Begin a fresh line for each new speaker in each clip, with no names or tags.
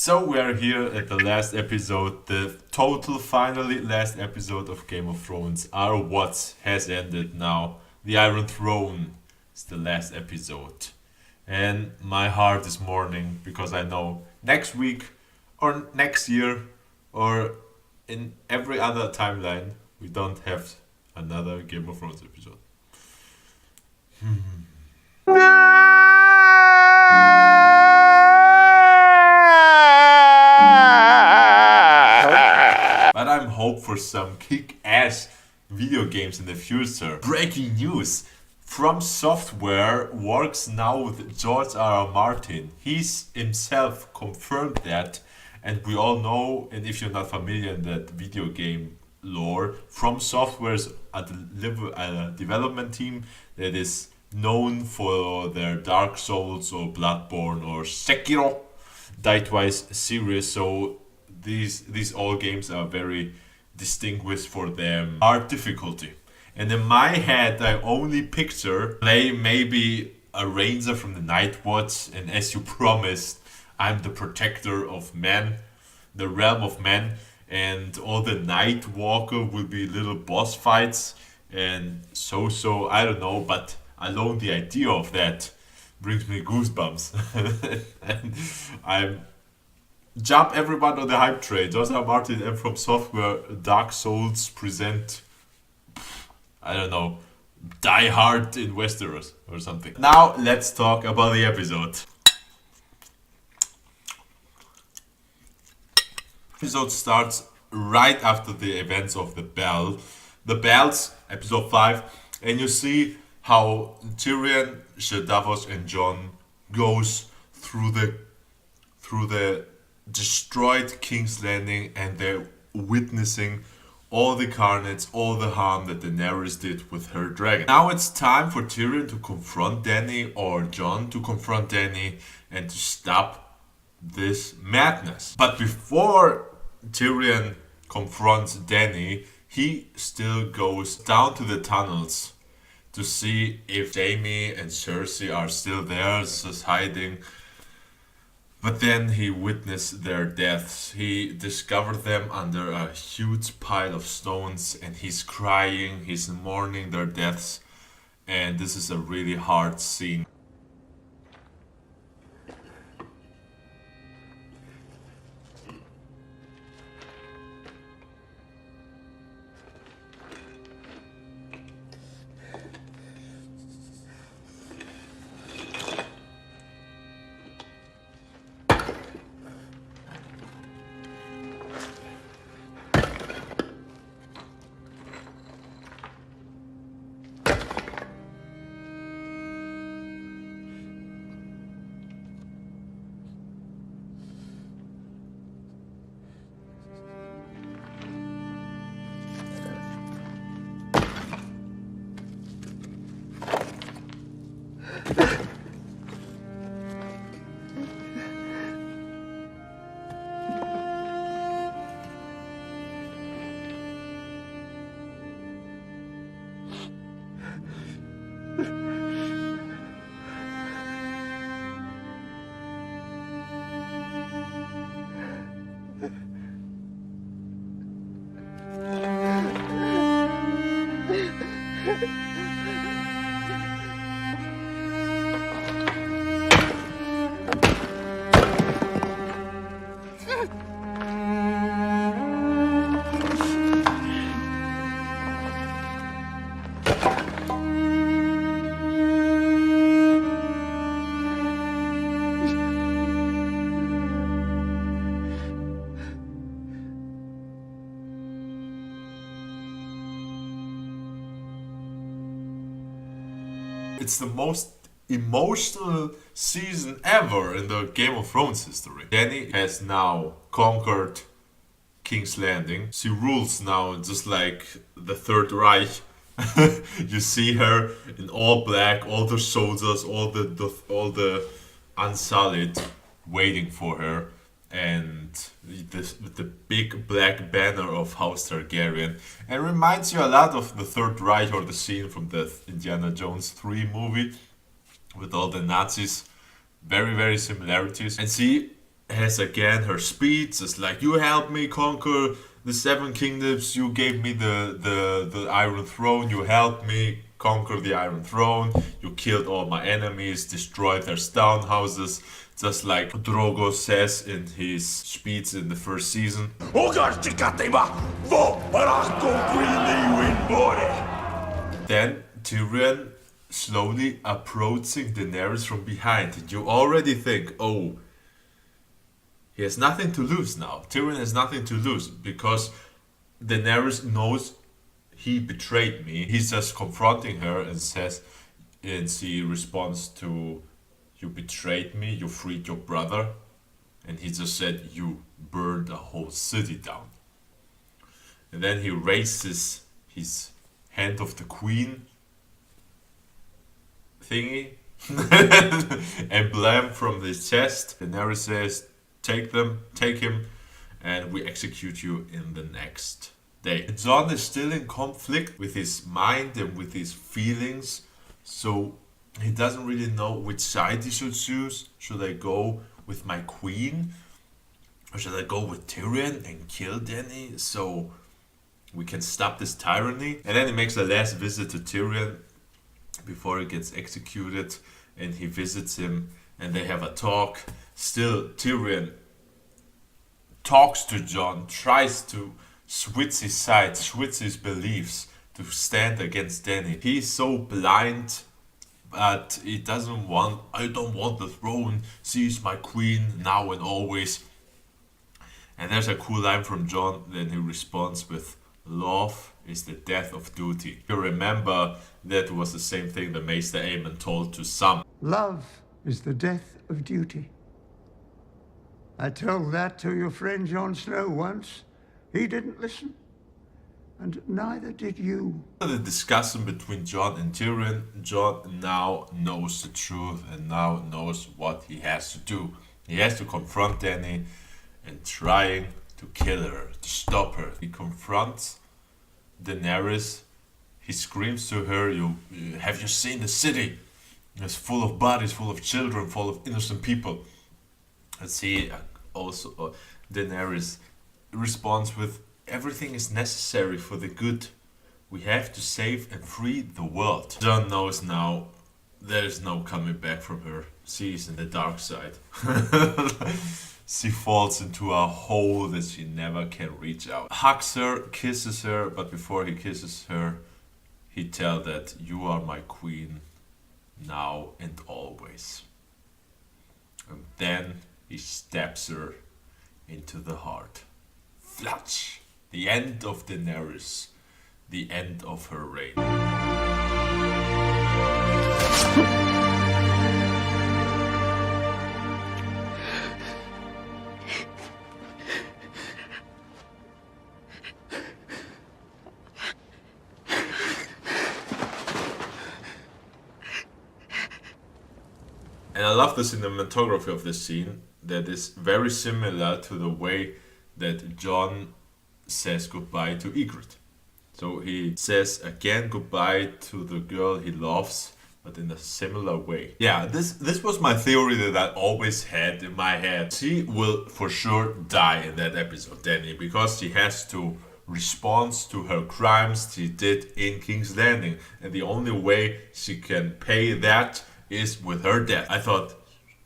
So we are here at the last episode, the total finally last episode of Game of Thrones. Our what has ended now. The Iron Throne is the last episode. And my heart is mourning because I know next week or next year or in every other timeline we don't have another Game of Thrones episode. But I'm hope for some kick-ass video games in the future. Breaking news! From Software works now with George R. R. Martin. He's himself confirmed that, and we all know, and if you're not familiar in that video game lore, From Software is a development team that is known for their Dark Souls or Bloodborne or Sekiro Dightwise series. So these all games are very distinguished for their hard difficulty. And in my head, I only picture play maybe a ranger from the Night Watch, and as you promised, I'm the protector of men, the realm of men, and all the Night Walker will be little boss fights, and so I don't know, but alone the idea of that brings me goosebumps. And I'm jump everyone on the hype train. George R. R. Martin and From Software Dark Souls present, I don't know, Die Hard in Westeros or something. Now let's talk about the episode. Episode starts right after the events of the Bells, episode 5, and you see how Tyrion, Davos, and Jon goes through the destroyed King's Landing, and they're witnessing all the carnage, all the harm that Daenerys did with her dragon. Now it's time for Tyrion to confront Dany, or Jon to confront Dany, and to stop this madness. But before Tyrion confronts Dany, he still goes down to the tunnels to see if Jaime and Cersei are still there, just hiding. But then he witnessed their deaths. He discovered them under a huge pile of stones, and he's crying, he's mourning their deaths, and this is a really hard scene. It's the most emotional season ever in the Game of Thrones history. Dany has now conquered King's Landing. She rules now just like the Third Reich. You see her in all black, all the soldiers, all the Unsullied waiting for her, and with the big black banner of House Targaryen. And reminds you a lot of the Third Reich, or the scene from the Indiana Jones 3 movie with all the Nazis. Very, very similarities. And she has again her speech. It's like, you helped me conquer the seven kingdoms, you gave me the Iron Throne, you helped me conquer the Iron Throne, you killed all my enemies, destroyed their stone houses, just like Drogo says in his speech in the first season. Then Tyrion slowly approaching Daenerys from behind, and you already think, oh, he has nothing to lose now. Tyrion has nothing to lose because Daenerys knows he betrayed me. He's just confronting her and says, and she responds to, you betrayed me, you freed your brother. And he just said, you burned a whole city down. And then he raises his hand of the queen thingy, emblem from his chest. Daenerys says, take him, and we execute you in the next day. Jon is still in conflict with his mind and with his feelings, so he doesn't really know which side he should choose. Should I go with my queen, or should I go with Tyrion and kill Dany so we can stop this tyranny? And then he makes a last visit to Tyrion before he gets executed, and he visits him and they have a talk. Still, Tyrion talks to Jon, tries to switch his side, switch his beliefs to stand against Dany. He's so blind, but he doesn't want, I don't want the throne, she is my queen now and always. And there's a cool line from Jon, then he responds with, love is the death of duty. You remember that was the same thing that Maester Aemon told to some.
Love is the death of duty. I told that to your friend Jon Snow once. He didn't listen. And neither did you.
The discussion between Jon and Tyrion, Jon now knows the truth and now knows what he has to do. He has to confront Dany and trying to kill her, to stop her. He confronts Daenerys. He screams to her, have you seen the city? It's full of bodies, full of children, full of innocent people. And she also, Daenerys responds with, everything is necessary for the good. We have to save and free the world. Jon knows now there's no coming back from her. She's in the dark side. She falls into a hole that she never can reach out. Hugs her, kisses her, but before he kisses her, he tells that you are my queen now and always. And then he stabs her into the heart. Flatch! The end of Daenerys. The end of her reign. And I love the cinematography of this scene that is very similar to the way that Jon says goodbye to Ygritte. So he says again goodbye to the girl he loves, but in a similar way. Yeah, this was my theory that I always had in my head. She will for sure die in that episode, Dany, because she has to respond to her crimes she did in King's Landing. And the only way she can pay that is with her death. I thought,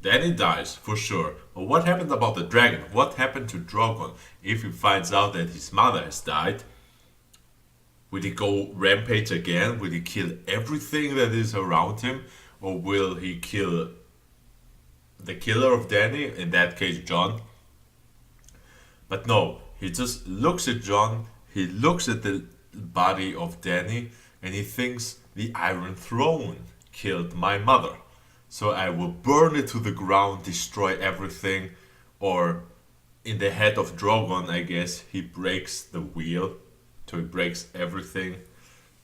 Dany dies, for sure. But what happened about the dragon? What happened to Drogon? If he finds out that his mother has died, will he go rampage again? Will he kill everything that is around him? Or will he kill the killer of Dany, in that case Jon? But no, he just looks at Jon, he looks at the body of Dany, and he thinks the Iron Throne killed my mother. So I will burn it to the ground, destroy everything. Or in the head of Drogon, I guess, he breaks the wheel. So he breaks everything.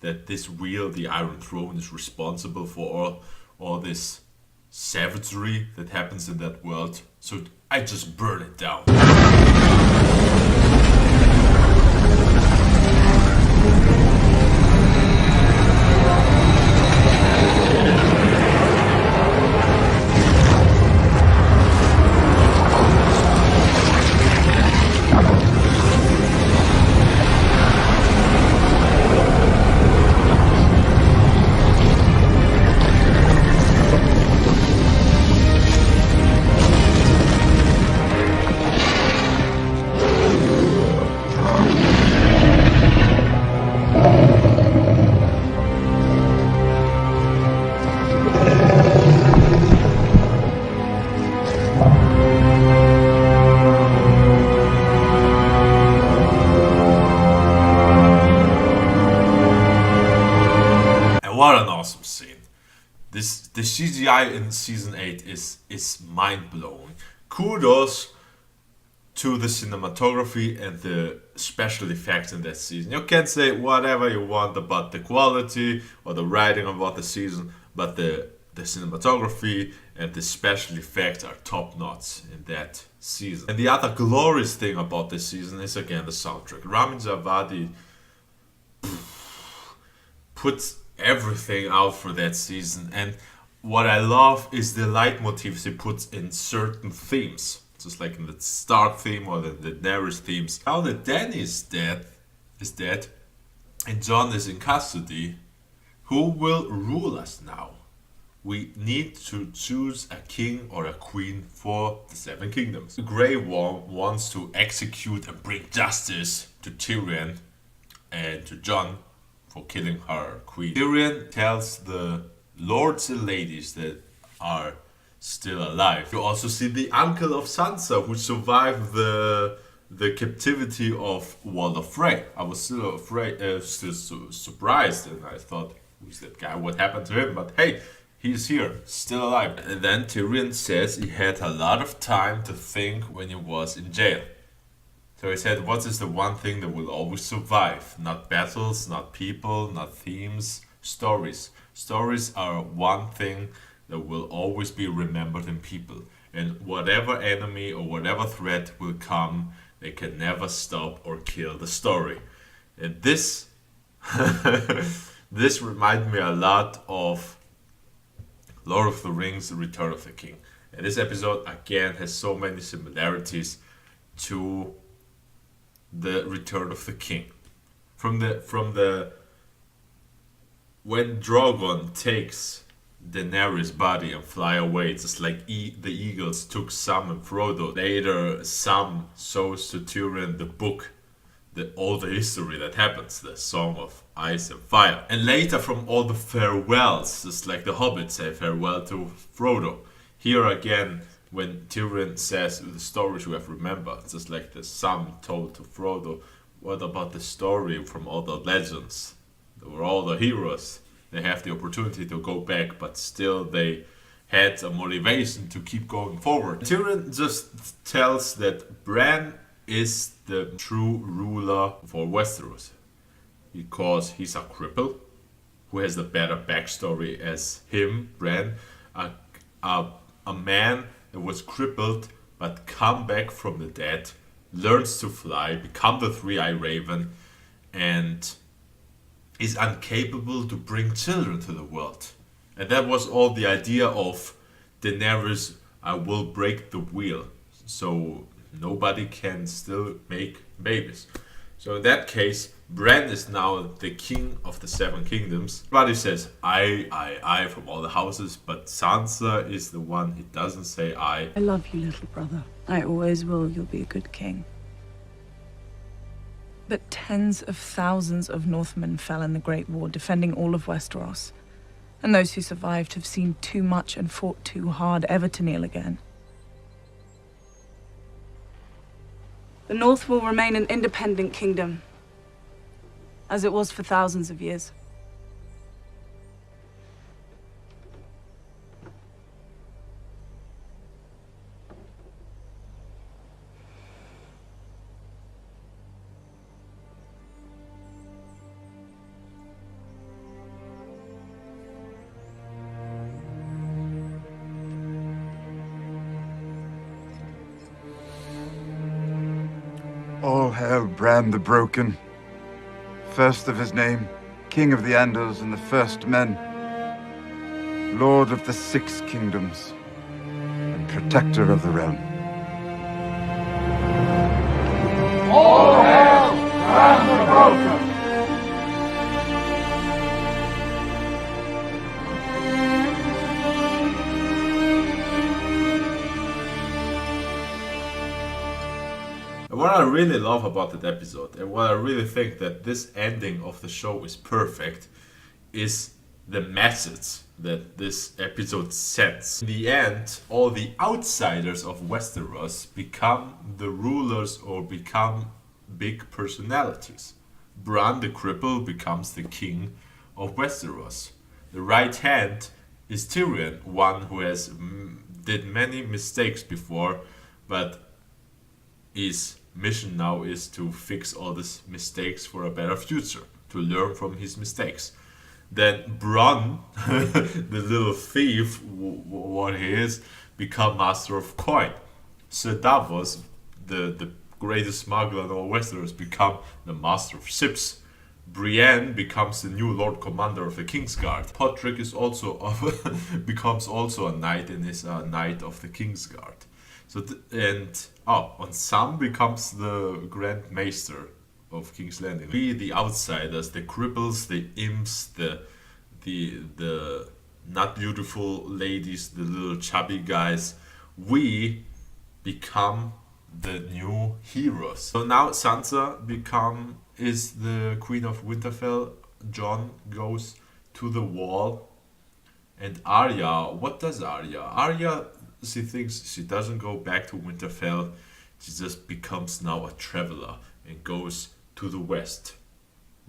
That this wheel, the Iron Throne, is responsible for all this savagery that happens in that world. So I just burn it down. CGI in season 8 is mind-blowing. Kudos to the cinematography and the special effects in that season. You can say whatever you want about the quality or the writing about the season, but the cinematography and the special effects are top notch in that season. And the other glorious thing about this season is again the soundtrack. Ramin Djawadi puts everything out for that season, and what I love is the leitmotifs he puts in certain themes, just like in the Stark theme or the Daenerys themes. Now that Dany is dead, and Jon is in custody, who will rule us now? We need to choose a king or a queen for the Seven Kingdoms. The Grey Worm wants to execute and bring justice to Tyrion and to Jon for killing her queen. Tyrion tells the lords and ladies that are still alive. You also see the uncle of Sansa who survived the captivity of Walder Frey. I was still surprised, and I thought, who's that guy? What happened to him? But hey, he's here, still alive. And then Tyrion says he had a lot of time to think when he was in jail. So he said, what is the one thing that will always survive? Not battles, not people, not themes, stories. Stories are one thing that will always be remembered in people. And whatever enemy or whatever threat will come, they can never stop or kill the story. And this this reminds me a lot of Lord of the Rings, The Return of the King. And this episode again has so many similarities to The Return of the King. From the when Drogon takes Daenerys' body and fly away, it's just like the eagles took Sam and Frodo. Later, Sam shows to Tyrion the book, all the history that happens, the Song of Ice and Fire. And later, from all the farewells, just like the hobbits say farewell to Frodo. Here again, when Tyrion says the stories we have remembered, it's just like the Sam told to Frodo, what about the story from all the legends? They were all the heroes. They have the opportunity to go back, but still they had a motivation to keep going forward. Tyrion just tells that Bran is the true ruler for Westeros because he's a cripple who has a better backstory as him, Bran, a man that was crippled but come back from the dead, learns to fly, become the three-eye raven, and is incapable to bring children to the world. And that was all the idea of Daenerys, I will break the wheel, so nobody can still make babies. So in that case, Bran is now the king of the Seven Kingdoms. Everybody says I from all the houses, but Sansa is the one who doesn't say I.
I love you, little brother. I always will. You'll be a good king. But tens of thousands of Northmen fell in the Great War, defending all of Westeros. And those who survived have seen too much and fought too hard ever to kneel again. The North will remain an independent kingdom, as it was for thousands of years.
All hail Bran the Broken, first of his name, King of the Andals and the First Men, Lord of the Six Kingdoms, and Protector of the Realm.
All hail Bran the Broken!
What I really love about that episode, and what I really think that this ending of the show is perfect, is the message that this episode sends. In the end, all the outsiders of Westeros become the rulers or become big personalities. Bran the Cripple becomes the king of Westeros. The right hand is Tyrion, one who has did many mistakes before, but his mission now is to fix all these mistakes for a better future, to learn from his mistakes. Then Bronn, the little thief, what he is, become master of coin. Sir Davos, the greatest smuggler in all Westeros, become the master of ships. Brienne becomes the new Lord Commander of the Kingsguard. Podrick is also becomes also a knight and is a knight of the Kingsguard. So and Sam becomes the Grand Maester of King's Landing. We, the outsiders, the cripples, the imps, the not beautiful ladies, the little chubby guys, we become the new heroes. So now Sansa is the Queen of Winterfell. Jon goes to the Wall, and Arya. What does Arya? Arya, she thinks she doesn't go back to Winterfell. She just becomes now a traveler and goes to the west.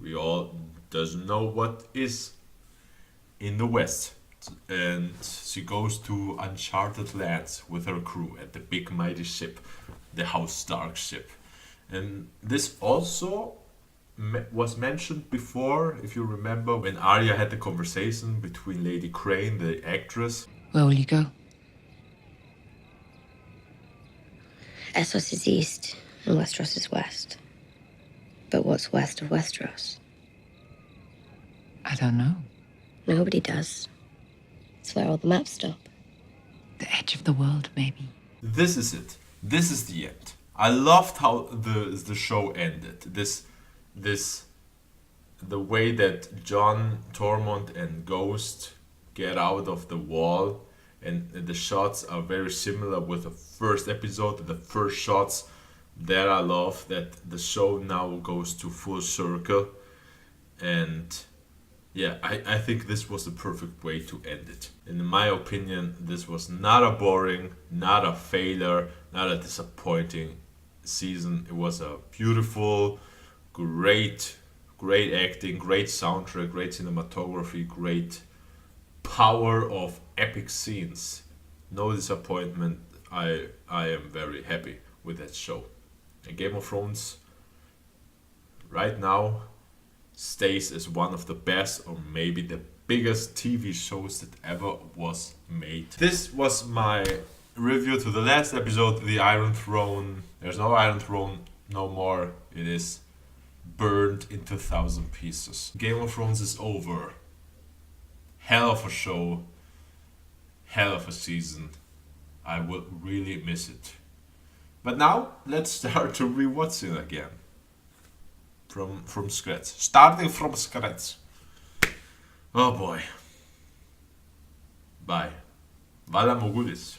We all doesn't know what is in the west. And she goes to uncharted lands with her crew at the big mighty ship, the House Stark ship. And this also was mentioned before, if you remember, when Arya had the conversation between Lady Crane, the actress.
Where will you go?
Essos is east and Westeros is west. But what's west of Westeros?
I don't know.
Nobody does. It's where all the maps stop.
The edge of the world, maybe.
This is it. This is the end. I loved how the show ended. The way that Jon, Tormund, and Ghost get out of the Wall, and the shots are very similar with the first episode. The first shots that I love, that the show now goes to full circle, and yeah, I think this was the perfect way to end it. In my opinion, this was not a boring, not a failure, not a disappointing season. It was a beautiful, great acting, great soundtrack, great cinematography, great power of epic scenes. No disappointment. I am very happy with that show. And Game of Thrones right now stays as one of the best, or maybe the biggest TV shows that ever was made. This was my review to the last episode, The Iron Throne. There's no Iron Throne no more. It is burned into 1,000 pieces. Game of Thrones is over. Hell of a show. Hell of a season. I will really miss it. But now, let's start to rewatch it again. From scratch. Starting from scratch. Oh boy. Bye. Vala Mogulis.